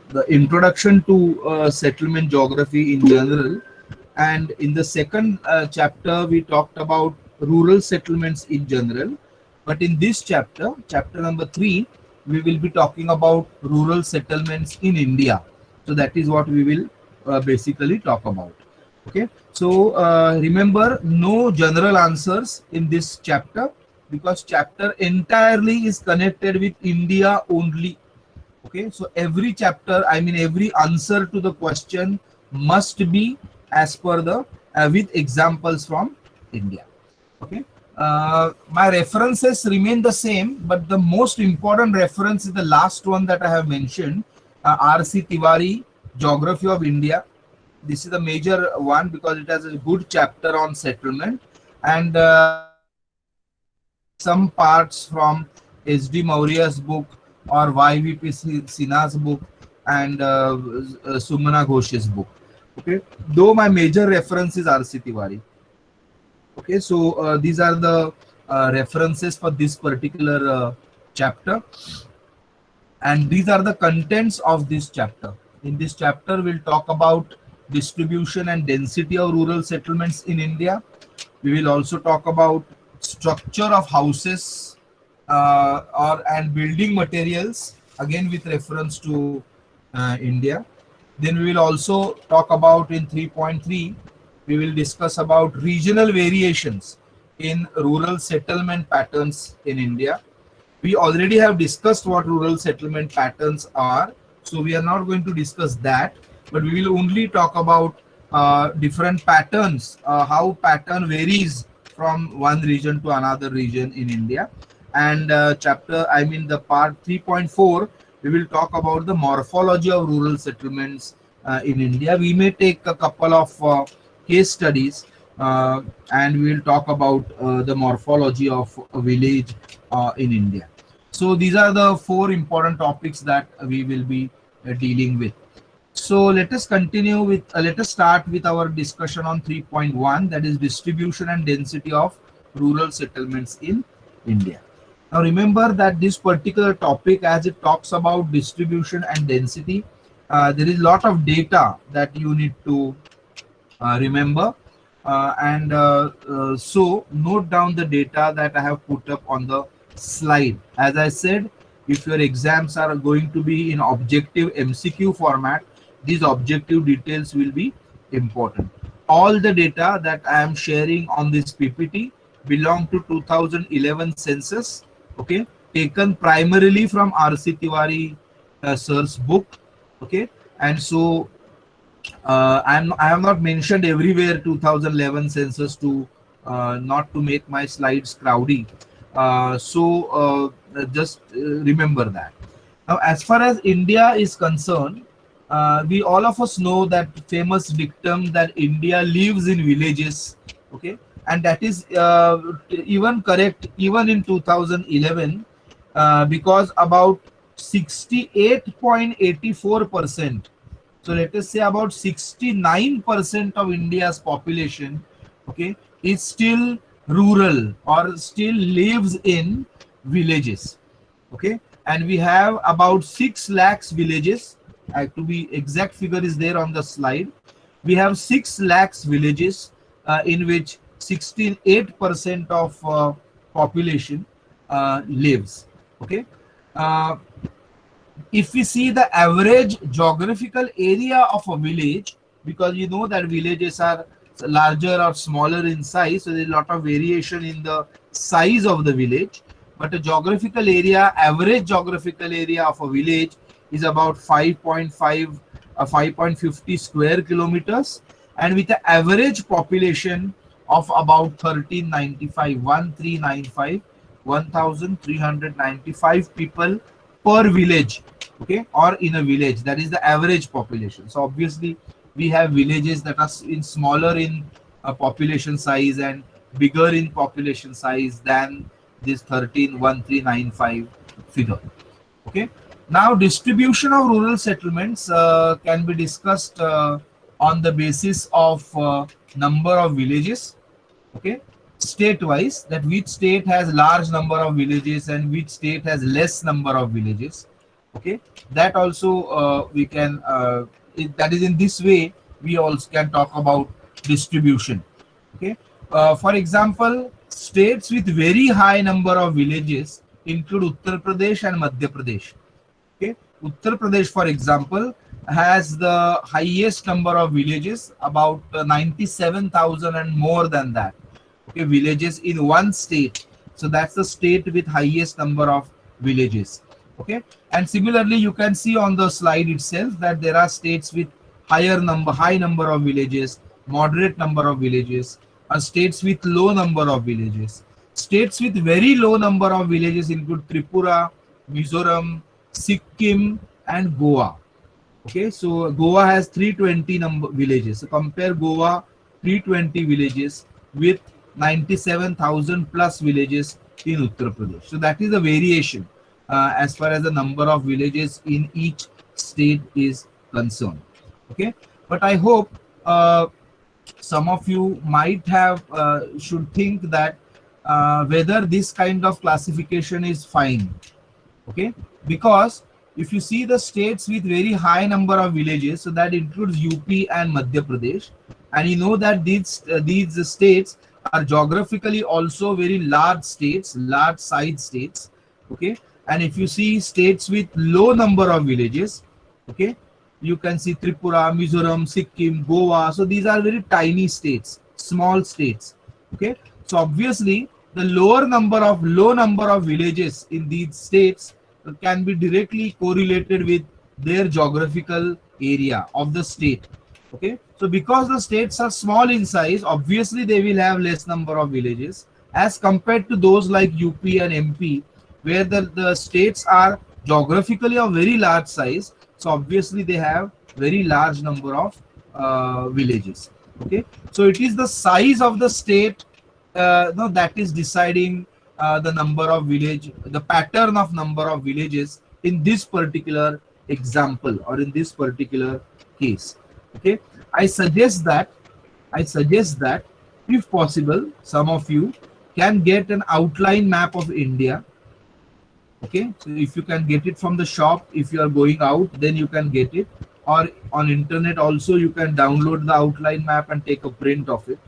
the introduction to settlement geography in general, and in the second chapter we talked about rural settlements in general. But in this chapter, chapter number 3, we will be talking about rural settlements in India. So that is what we will basically talk about. Okay, so remember, no general answers in this chapter, because chapter entirely is connected with India only. Okay, so every chapter, I mean every answer to the question must be as per the with examples from India. Okay, my references remain the same, but the most important reference is the last one that I have mentioned, R.C. Tiwari, Geography of India. This is the major one because it has a good chapter on settlement, and some parts from S.D. Maurya's book or Y.V.P. Sinha's book and Sumana Ghosh's book. Okay, though my major reference is R.C. Tiwari. Okay, so these are the references for this particular chapter, and these are the contents of this chapter. In this chapter, we'll talk about distribution and density of rural settlements in India. We will also talk about structure of houses or and building materials, again with reference to India. Then we will also talk about in 3.3, we will discuss about regional variations in rural settlement patterns in India. We already have discussed what rural settlement patterns are, so we are not going to discuss that, but we will only talk about different patterns, how pattern varies from one region to another region in India. And the part 3.4, we will talk about the morphology of rural settlements in India. We may take a couple of case studies and we will talk about the morphology of a village in India. So these are the 4 important topics that we will be dealing with. So let us continue with, let us start with our discussion on 3.1, that is distribution and density of rural settlements in India. Now remember that this particular topic, as it talks about distribution and density, there is a lot of data that you need to remember. So note down the data that I have put up on the slide. As I said, if your exams are going to be in objective MCQ format, these objective details will be important. All the data that I am sharing on this PPT belong to 2011 census, okay, taken primarily from R.C. Tiwari sir's book, okay. And so I have not mentioned everywhere 2011 census to not to make my slides crowdy. Just remember that. Now, as far as India is concerned, we all of us know that famous dictum that India lives in villages, okay, and that is even correct even in 2011, because about 68.84%, so let us say about 69% of India's population, okay, is still rural or still lives in villages, okay. And we have about 6 lakhs villages, to be exact figure is there on the slide. We have 6 lakhs villages in which 68% of population lives, okay. If we see the average geographical area of a village, because you know that villages are larger or smaller in size, so there's a lot of variation in the size of the village, but a geographical area, average geographical area of a village is about 5.50 square kilometers, and with an average population of about 1395 people per village, okay, or in a village. That is the average population. So obviously we have villages that are in smaller in population size and bigger in population size than this 131395 figure, okay. Now distribution of rural settlements can be discussed on the basis of number of villages, okay, state wise, that which state has large number of villages and which state has less number of villages, Okay, that also we can that is in this way we also can talk about distribution. Okay, for example, states with very high number of villages include Uttar Pradesh and Madhya Pradesh. Okay, Uttar Pradesh, for example, has the highest number of villages, about 97,000 and more than that. Okay, villages in one state. So that's the state with highest number of villages. Okay, and similarly, you can see on the slide itself that there are states with high number of villages, moderate number of villages, and states with low number of villages. States with very low number of villages include Tripura, Mizoram, Sikkim, and Goa. Okay, so Goa has 320 number villages. So compare Goa 320 villages with 97,000 plus villages in Uttar Pradesh. So that is a variation as far as the number of villages in each state is concerned. Okay, but I hope some of you might have should think that whether this kind of classification is fine. Okay, because if you see the states with very high number of villages, so that includes UP and Madhya Pradesh, and you know that these states are geographically also very large states, large size states. Okay, and if you see states with low number of villages, okay, you can see Tripura, Mizoram, Sikkim, Goa. So these are very tiny states, small states. Okay, so obviously the low number of villages in these states can be directly correlated with their geographical area of the state. Okay, so because the states are small in size, obviously they will have less number of villages as compared to those like UP and MP, where the states are geographically of very large size. So obviously they have very large number of villages. Okay, so it is the size of the state no, that is deciding the number of village, the pattern of number of villages in this particular example or in this particular case. Okay, I suggest that if possible, some of you can get an outline map of India. Okay, so if you can get it from the shop, if you are going out, then you can get it, or on internet also you can download the outline map and take a print of it.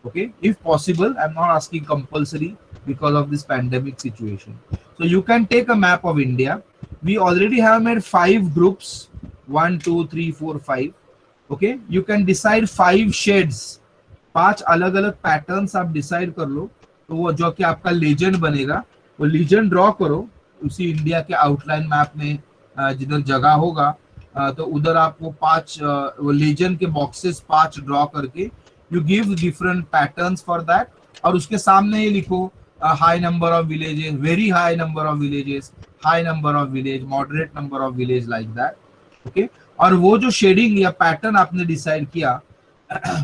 Okay, if possible, I'm not asking compulsory because of this pandemic situation. So you can take a map of India. We already have made 5 groups, 1 2 3 4 5. Okay, you can decide 5 shades, 5 अलग अलग patterns आप decide कर लो, तो वो जो कि आपका legend बनेगा, वो लीजेंड ड्रॉ करो उसी इंडिया के आउटलाइन मैप में जिधर जगह होगा, तो उधर आप वो 5 वो लीजेंड के बॉक्सेस 5 ड्रॉ करके you give different patterns for that, और उसके सामने ये लिखो high number of villages, very high number of villages, high number of village, moderate number of village, like that. Okay, और वो जो शेडिंग या पैटर्न आपने डिसाइड किया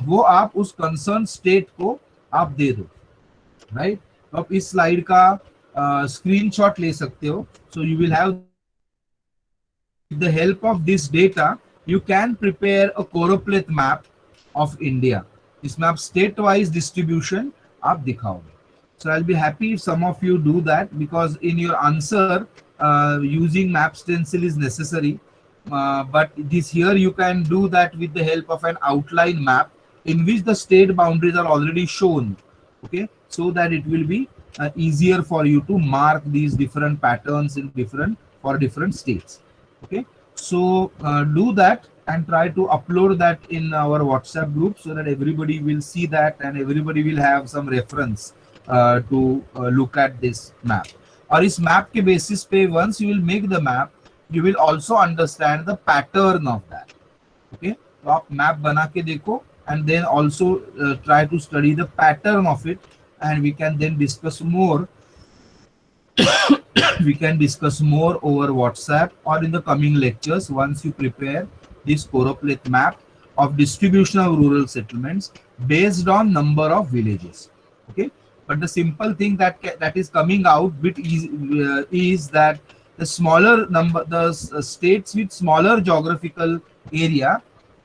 वो आप उस कंसर्न स्टेट को आप दे दो, राइट? तो आप इस स्लाइड का स्क्रीनशॉट ले सकते हो. So you will have the help of this data, you can prepare a choropleth map of India. इसमें आप state wise distribution आप दिखाओगे. So I'll be happy if some of you do that, because in your answer using map stencil is necessary, but this here you can do that with the help of an outline map in which the state boundaries are already shown. Okay, so that it will be easier for you to mark these different patterns in different states. Okay, so do that and try to upload that in our WhatsApp group so that everybody will see that and everybody will have some reference to look at this map. और इस map के basis पे once you will make the map, you will also understand the pattern of that. Okay, तो आप map बना के देखो and then also try to study the pattern of it, and we can then discuss more. We can discuss more over WhatsApp or in the coming lectures once you prepare this choropleth map of distribution of rural settlements based on number of villages. Okay, but the simple thing that is coming out bit is that the smaller number, the states with smaller geographical area,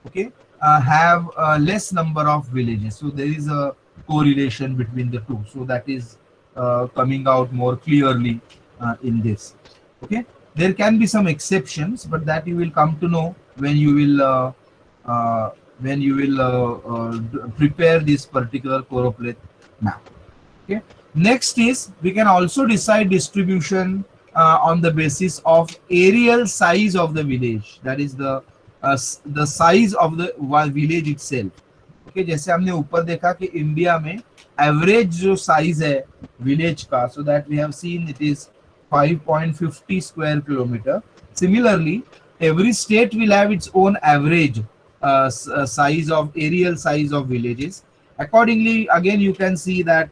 okay, have less number of villages. So there is a correlation between the two. So that is coming out more clearly in this. Okay, There can be some exceptions, but that you will come to know when you will prepare this particular choropleth map. Okay. Next is we can also decide distribution on the basis of areal size of the village. That is the size of the village itself. Okay, जैसे हमने ऊपर देखा कि India में average जो size है village का, so that we have seen it is 5.50 square kilometer. Similarly, every state will have its own average size of areal size of villages. Accordingly, again you can see that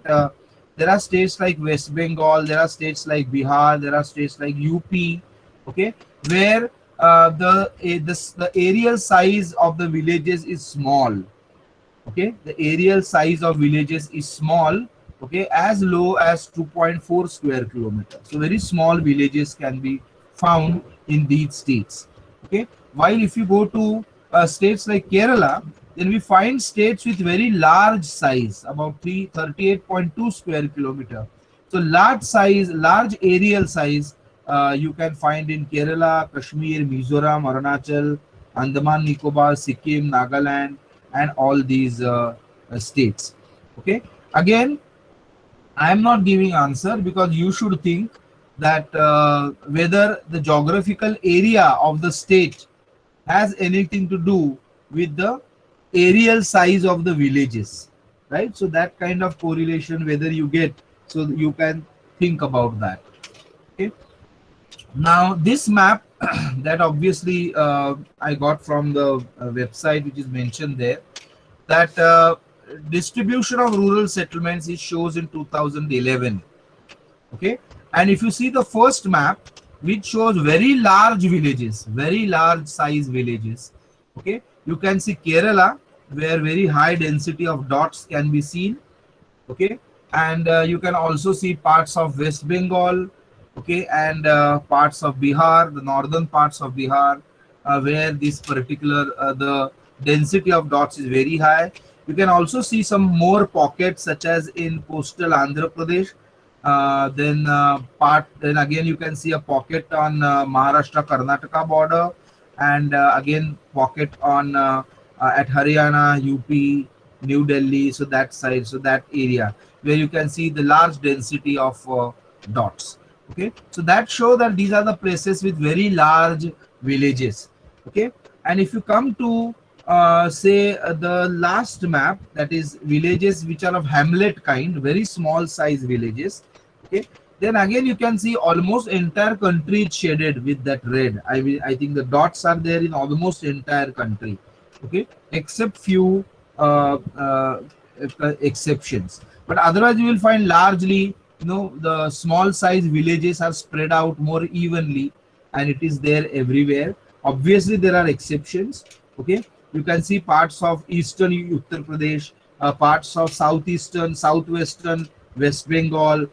there are states like West Bengal, there are states like Bihar, there are states like UP, okay, where the areal size of the villages is small. Okay, the areal size of villages is small, okay, as low as 2.4 square kilometers. So very small villages can be found in these states. Okay, while if you go to states like Kerala, then we find states with very large size, about 38.2 square kilometer. So large size, large aerial size you can find in Kerala, Kashmir, Mizoram, Arunachal, Andaman Nicobar, Sikkim, Nagaland, and all these states. Okay, again I am not giving answer because you should think that whether the geographical area of the state has anything to do with the aerial size of the villages, right? So that kind of correlation whether you get, so you can think about that. Okay, now this map that obviously I got from the website which is mentioned there, that distribution of rural settlements is shows in 2011. Okay, and if you see the first map which shows very large villages, very large size villages, okay, you can see Kerala where very high density of dots can be seen. Okay, and you can also see parts of West Bengal, okay, and parts of Bihar, the northern parts of Bihar, where this particular the density of dots is very high. You can also see some more pockets such as in coastal Andhra Pradesh. Then again you can see a pocket on Maharashtra Karnataka border, and again pocket on at Haryana, UP, New Delhi. So that side, so that area where you can see the large density of dots. Okay, so that show that these are the places with very large villages. Okay, and if you come to say the last map, that is villages which are of hamlet kind, very small size villages. Okay, then again you can see almost entire country is shaded with that red. I think the dots are there in almost entire country. Okay, except few exceptions, but otherwise you will find largely, you know, the small size villages are spread out more evenly, and it is there everywhere. Obviously there are exceptions. Okay, you can see parts of eastern Uttar Pradesh, parts of southeastern, southwestern West Bengal,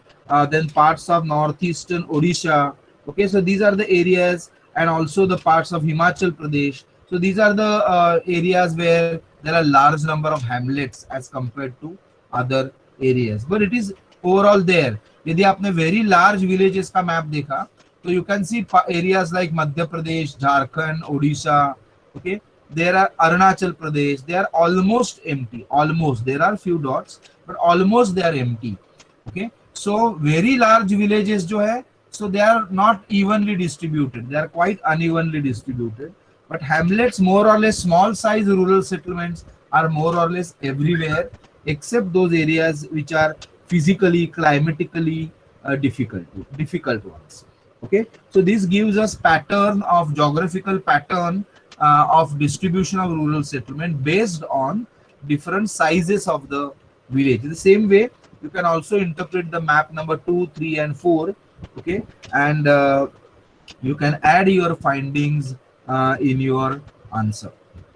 then parts of northeastern Odisha. Okay, so these are the areas, and also the parts of Himachal Pradesh. So these are the areas where there are large number of hamlets as compared to other areas, but it is overall there. यदि आपने very large villages का map देखा, so you can see areas like Madhya Pradesh, Jharkhand, Odisha. Okay, there are Arunachal Pradesh, they are almost empty. Almost, there are few dots, but almost they are empty. Okay, so very large villages जो है, so they are not evenly distributed, they are quite unevenly distributed. But hamlets, more or less small size rural settlements, are more or less everywhere except those areas which are physically, climatically difficult ones. Okay, so this gives us pattern of geographical pattern of distribution of rural settlement based on different sizes of the village. In the same way, you can also interpret the map number 2, 3, and 4. Okay, and you can add your findings in your answer.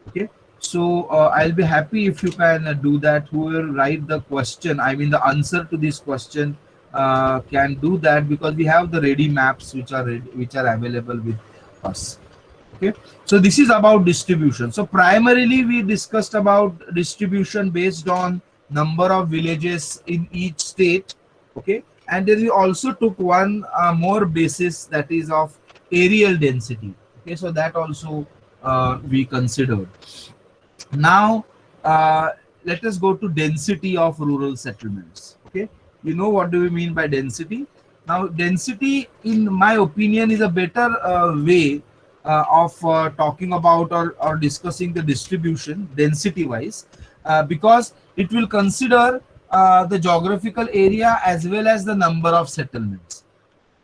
Okay, so I'll be happy if you can do that. Who will write the question, I mean the answer to this question, can do that, because we have the ready maps which are available with us. Okay, so this is about distribution. So primarily we discussed about distribution based on number of villages in each state. Okay, and then we also took one more basis, that is of aerial density. Okay, so that also we considered. Now let us go to density of rural settlements. Okay, you know what do we mean by density? Now density, in my opinion, is a better way of talking about or discussing the distribution density wise, because it will consider the geographical area as well as the number of settlements.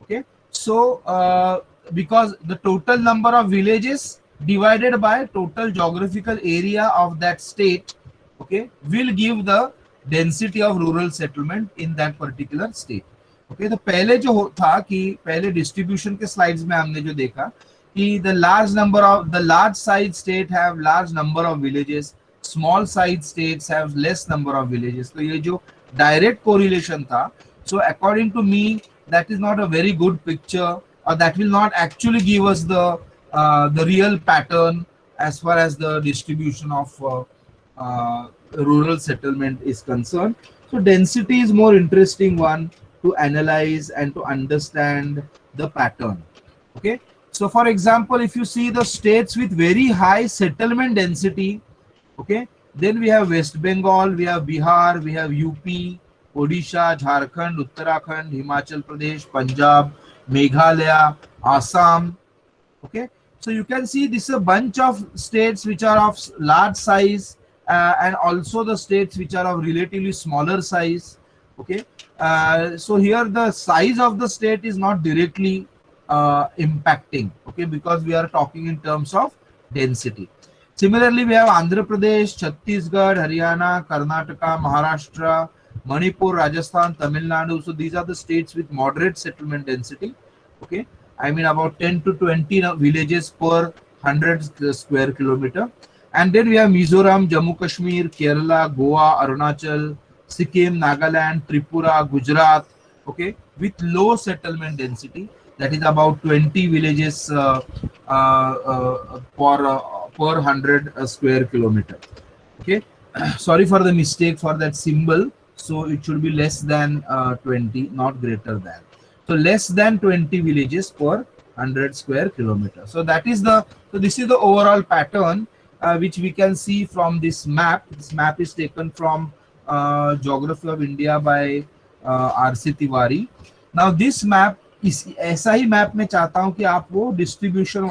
Okay, so because the total number of villages divided by total geographical area of that state, okay, will give the density of rural settlement in that particular state. Okay, तो पहले जो था कि पहले distribution के slides में हमने जो देखा कि the large size state have large number of villages, small size states have less number of villages. तो ये जो direct correlation था, so according to me that is not a very good picture, or that will not actually give us the real pattern as far as the distribution of rural settlement is concerned. So density is more interesting one to analyze and to understand the pattern. Okay, so for example, if you see the states with very high settlement density, okay, then we have West Bengal, we have Bihar, we have UP, Odisha, Jharkhand, Uttarakhand, Himachal Pradesh, Punjab, Meghalaya, Assam. Okay, so you can see this is a bunch of states which are of large size, and also the states which are of relatively smaller size. Okay, so here the size of the state is not directly impacting, okay, because we are talking in terms of density. Similarly, we have Andhra Pradesh, Chhattisgarh, Haryana, Karnataka, Maharashtra, Manipur, Rajasthan, Tamil Nadu. So these are the states with moderate settlement density. Okay, I mean about 10 to 20 villages per 100 square kilometer. And then we have Mizoram, Jammu Kashmir, Kerala, Goa, Arunachal, Sikkim, Nagaland, Tripura, Gujarat. Okay, with low settlement density, that is about 20 villages per 100 square kilometer. Okay, sorry for the mistake for that symbol. So it should be less than 20, not greater than. So less than 20 villages per 100 square kilometer. So that is the, so this is the overall pattern which we can see from this map. This map is taken from Geography of India by R.C. Tiwari. Now this map, इस ऐसा ही map में चाहता हूं कि आप वो distribution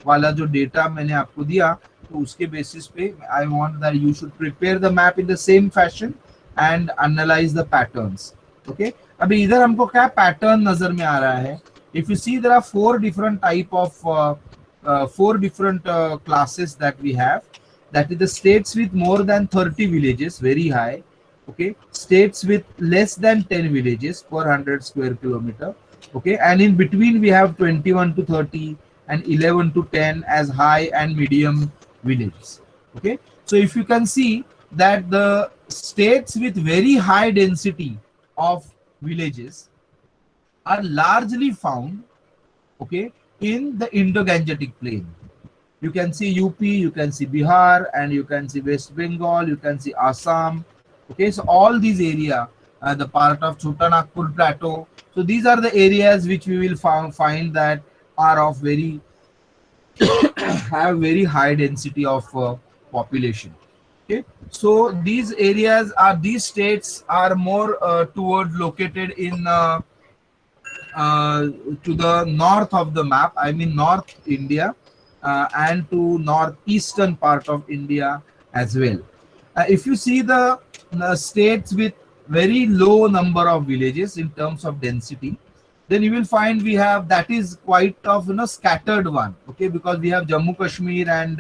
वाला जो डेटा मैंने आपको दिया, तो उसके बेसिस पे I want that you should prepare the map in the same fashion and analyse the patterns. Okay, अभी इधर हमको क्या पैटर्न नजर में आ रहा है. If you see there are four different type of four different classes that we have. That is the states with more than 30 villages, very high. Okay, states with less than 10 villages per 100 square kilometer. Okay, and in between we have 21 to 30 and 11 to 10 as high and medium villages. Okay, so if you can see that the states with very high density of villages are largely found, okay, in the Indo-Gangetic plain. You can see UP, you can see Bihar, and you can see West Bengal, you can see Assam. Okay, so all these area, the part of Chota Nagpur plateau. So these are the areas which we will find that are of very have very high density of population. Okay, so these areas are, these states are more toward located in to the north of the map, I mean North India, and to northeastern part of India as well. If you see the states with very low number of villages in terms of density, then you will find we have, that is quite of scattered one. Okay, because we have Jammu Kashmir and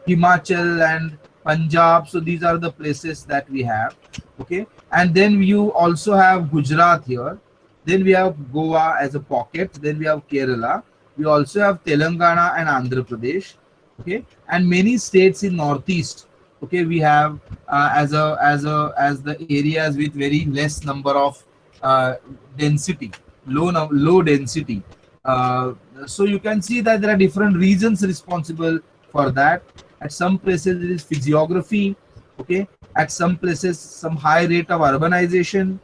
Himachal and Punjab. So these are the places that we have. Okay, and then you also have Gujarat here. Then we have Goa as a pocket. Then we have Kerala. We also have Telangana and Andhra Pradesh. Okay, and many states in northeast. Okay, we have as the areas with very less number of density, low density. So you can see that there are different reasons responsible for that. At some places it is physiography. Okay, at some places some high rate of urbanization.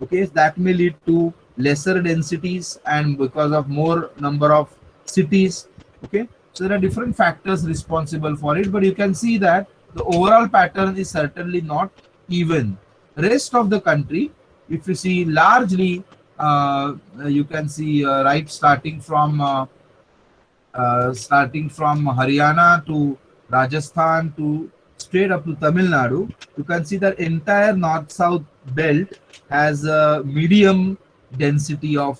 Okay, that may lead to lesser densities, and because of more number of cities. Okay, so there are different factors responsible for it, but you can see that the overall pattern is certainly not even. Rest of the country, if you see largely, you can see right starting from Haryana to Rajasthan to straight up to Tamil Nadu, you can see that entire north-south belt has a medium density of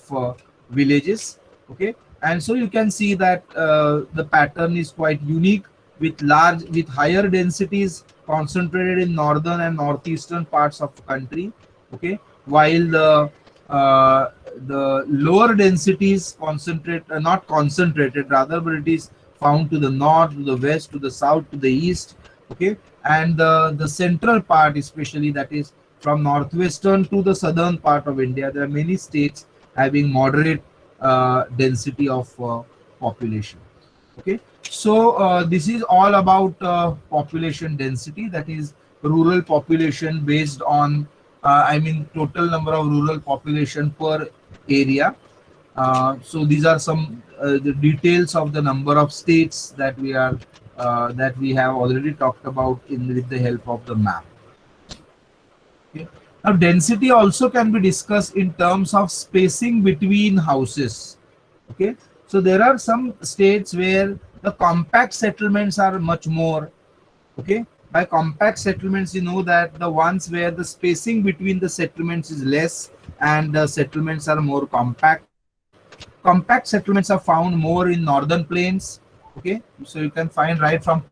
villages. Okay, and so you can see that the pattern is quite unique with higher densities concentrated in northern and northeastern parts of the country. Okay, while uh, the lower densities concentrate not concentrated rather, but it is found to the north, to the west, to the south, to the east. Okay, and the central part, especially, that is from northwestern to the southern part of India, there are many states having moderate density of population. Okay, so this is all about population density, that is rural population based on I mean total number of rural population per area. So these are some the details of the number of states that we have already talked about in with the help of the map. Okay. Now density also can be discussed in terms of spacing between houses. Okay, so there are some states where the compact settlements are much more. Okay, by compact settlements you know that the ones where the spacing between the settlements is less and the settlements are more compact. Compact settlements are found more in northern plains. Okay, so you can find right from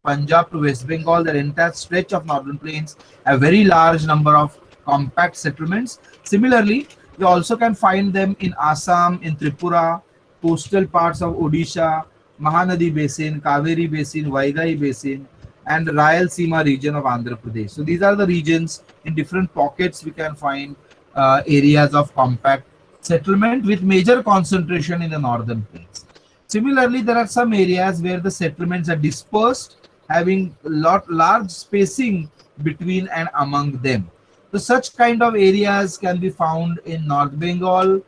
Punjab to West Bengal, that entire stretch of northern plains, a very large number of compact settlements. Similarly, you also can find them in Assam, in Tripura, coastal parts of Odisha, Mahanadi Basin, Kaveri Basin, Vaigai Basin, and the Rayalaseema region of Andhra Pradesh. So these are the regions. In different pockets we can find areas of compact settlement with major concentration in the northern plains. Similarly, there are some areas where the settlements are dispersed, having large spacing between and among them. So such kind of areas can be found in North Bengal,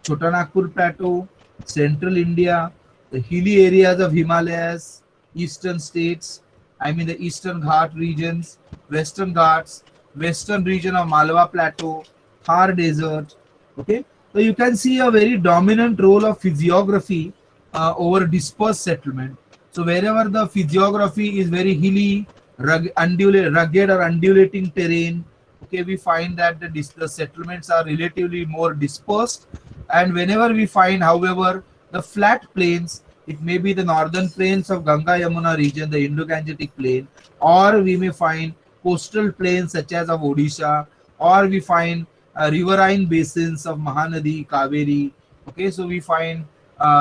Chotanagpur Plateau, Central India, the hilly areas of Himalayas, eastern states, I mean the eastern Ghat regions, western Ghats, western region of Malwa Plateau, Thar Desert. Okay, so you can see a very dominant role of physiography over dispersed settlement. So wherever the physiography is very hilly, rugged or undulating terrain, okay, we find that the settlements are relatively more dispersed. And whenever we find, however, the flat plains, it may be the northern plains of Ganga Yamuna region, the Indo-Gangetic plain, or we may find coastal plains such as of Odisha, or we find riverine basins of Mahanadi, Kaveri. Okay, so we find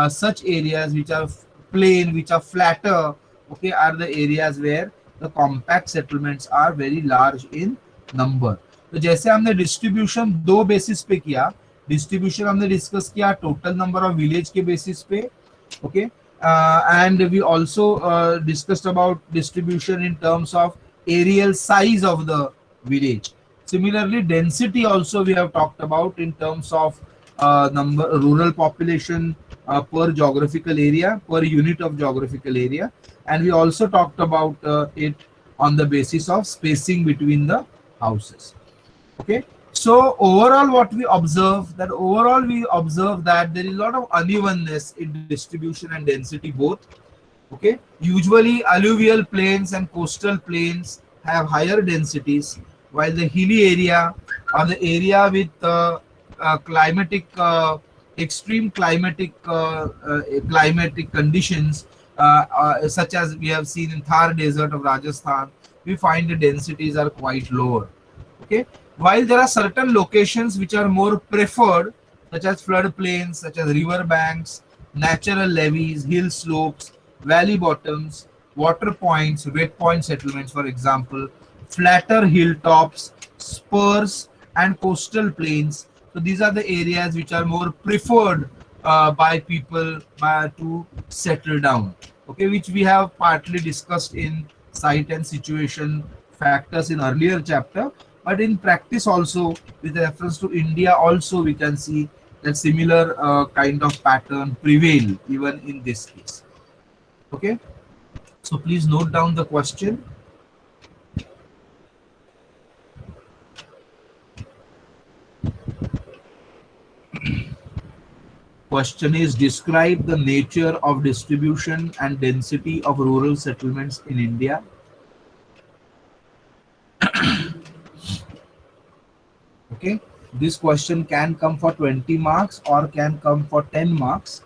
such areas which are plain, which are flatter, okay, are the areas where the compact settlements are very large in number. तो जैसे हमने distribution दो basis पे किया, distribution हमने discuss किया total number of village के basis पे. Okay, and we also discussed about distribution in terms of aerial size of the village. Similarly, density also we have talked about in terms of number rural population per geographical area, per unit of geographical area, and we also talked about it on the basis of spacing between the houses. Okay, so overall what we observe that there is a lot of unevenness in distribution and density both. Okay, usually alluvial plains and coastal plains have higher densities, while the hilly area or the area with climatic extreme climatic conditions such as we have seen in Thar Desert of Rajasthan, we find the densities are quite lower. Okay, while there are certain locations which are more preferred, such as floodplains, such as river banks, natural levees, hill slopes, valley bottoms, water points, wet point settlements, for example, flatter hilltops, spurs, and coastal plains. So these are the areas which are more preferred by people to settle down. Okay, which we have partly discussed in site and situation factors in earlier chapter. But in practice also, with reference to India also, we can see that similar kind of pattern prevail even in this case. Okay, so please note down the question. Question is, describe the nature of distribution and density of rural settlements in India. Okay, this question can come for 20 marks or can come for 10 marks.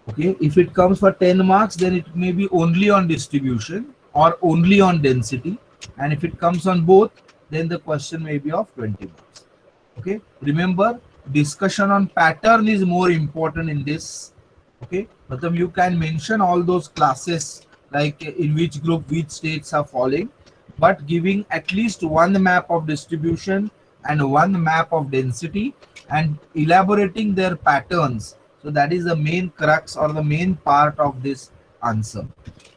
Okay, if it comes for 10 marks, then it may be only on distribution or only on density, and if it comes on both, then the question may be of 20 marks. Okay, remember, discussion on pattern is more important in this. Okay, but you can mention all those classes, like in which group which states are falling, but giving at least one map of distribution and one map of density and elaborating their patterns. So that is the main crux or the main part of this answer.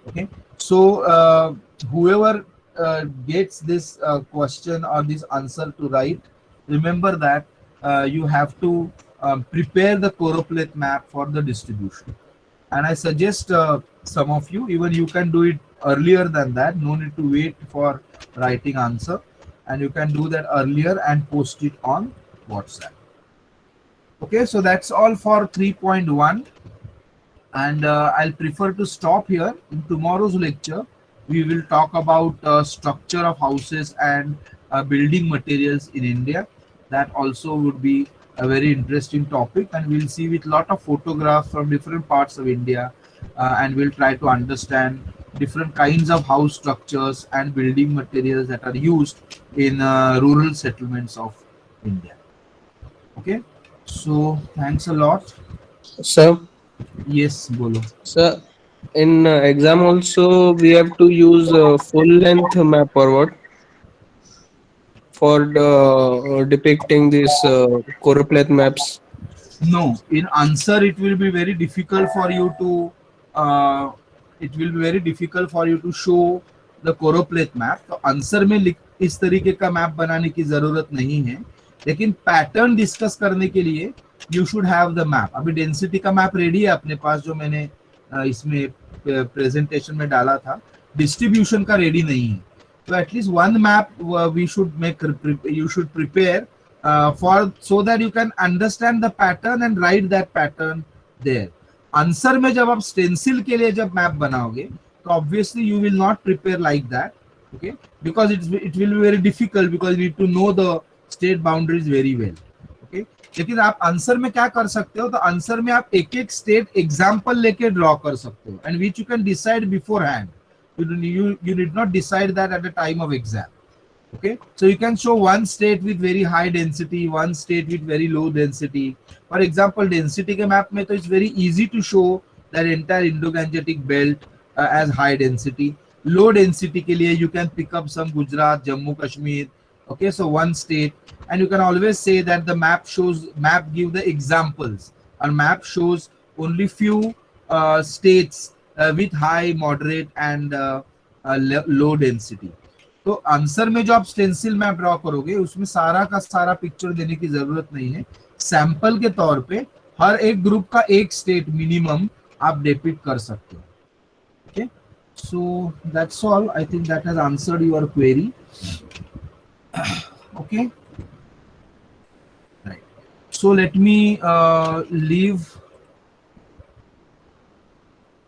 Okay, so whoever gets this question or this answer to write, remember that you have to prepare the choropleth map for the distribution. And I suggest some of you, even you can do it earlier than that. No need to wait for writing answer, and you can do that earlier and post it on WhatsApp. Okay, so that's all for 3.1, and I'll prefer to stop here. In tomorrow's lecture, we will talk about structure of houses and building materials in India. That also would be a very interesting topic, and we'll see with lot of photographs from different parts of India, and we'll try to understand different kinds of house structures and building materials that are used in rural settlements of India. Okay, so thanks a lot. Sir, Yes, bolo. sir, in exam also we have to use full length map or what for depicting these choropleth maps. No, in answer it will be very difficult for you to it will be very difficult for you to show the choropleth map. तो answer में इस तरीके का map बनाने की जरूरत नहीं है, लेकिन पैटर्न डिस्कस करने के लिए you should have the map. अभी डेंसिटी का मैप रेडी है अपने पास, जो मैंने इसमें प्रेजेंटेशन में डाला था. डिस्ट्रीब्यूशन का रेडी नहीं है, तो at least one map we should make, you should prepare for so that you can understand the pattern and write that pattern there. Answer में जब आप स्टेंसिल के लिए जब मैप बनाओगे, तो obviously you will not prepare like that, okay, because it will be very difficult because you need to know the state boundaries very well. Okay, लेकिन आप आंसर में क्या कर सकते हो, तो आंसर में आप एक एक स्टेट एग्जांपल लेके ड्रॉ कर सकते हो, and which you can decide beforehand. You did not decide that at the time of exam. Okay, so you can show one state with very high density, one state with very low density. For example, density के map में तो it's very easy to show that entire Indo-Gangetic belt as high density. Low density के लिए you can pick up some Gujarat, Jammu, Kashmir. Okay, so one state, and you can always say that the map give the examples. Our map shows only few states with high, moderate, and low density. तो answer में जो आप stencil map draw करोगे, उसमें सारा का सारा picture देने की जरूरत नहीं है. सैंपल के तौर पे हर एक ग्रुप का एक स्टेट मिनिमम आप डिपिक्ट कर सकते हो. Okay, so that's all. I think that has answered your query. Okay, right. So let me leave